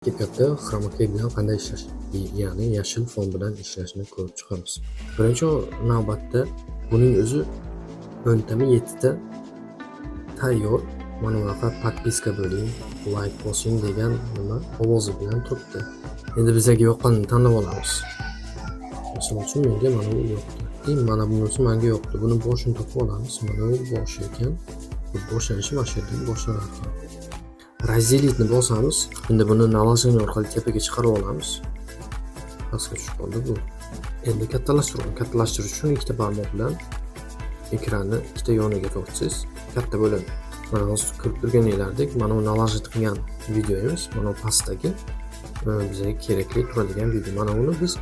Haqiqatda chroma key bilan qanday ishlash, ya'ni yashil fon bilan ishlashni ko'rib chiqamiz. Birinchi navbatda buning o'zi 10 tami 7 ta tayyor mana bunaqa podpiska bo'ling, like bosing degan nima ovozi bilan turibdi. Endi bizga yoqqanini tanlab olamiz. Misol uchun menga mana bu yoqdi. Mana bunisi menga yoqdi. Buni boshini topib olamiz. Mana bu bosh ekan. Bu boshlanishi mana shu yerdan boshlanadi. Razdelitni bosamiz. Endi buni naложение orqali tepaga chiqarib olamiz. Pastga tushib qoldi bu. Endi kattalashtirish uchun ikkita barmoq bilan ekranni ikkita yoniga tortsangiz katta bo'ladi. Mana hozir ko'rib turganinglardek, mana bu naложить qilgan videomiz, mana pastdagi bizga kerakli turadigan video. Mana uni biz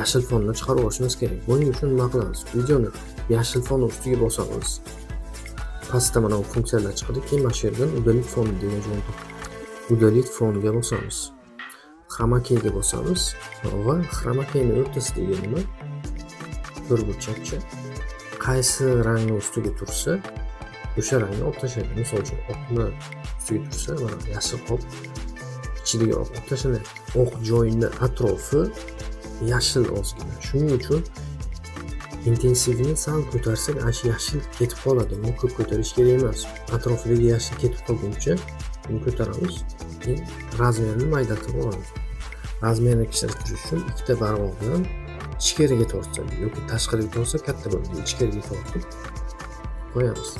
yashil fonni chiqarib olishimiz kerak. Buning uchun nima qilamiz? Videoni yashil fon ustiga bosamiz. Pastda mana bu funksiyalar chiqadi. Keyin mana shu yerdan udalить fon degan joyni topib, udalить fonga bosamiz. Chroma keyga bosamiz va chroma keyning o'rtasidagi nima? Bir burchakcha. Qaysi rangni ustiga tursa, o'sha rangni olib tashlaydi. Misol uchun oqni ustiga tursa, mana yashil qolib ichiga olib tashlanadi. Oq joyini atrofi yashil ozgina. Shuning uchun intensivni sal ko'tarsak, ashi yashil ketib qoladi. Uni ko'p ko'tarish kerak emas. Atrofidagi yashil ketib qolguncha uni ko'taramiz. Keyin razmerini maydatib olamiz. Razmerini kichiklashtirish uchun ikkita barmoq bilan ichkariga tortsak yoki tashqariga tortsak katta bo'ladi. Ichkariga tortib qo'yamiz.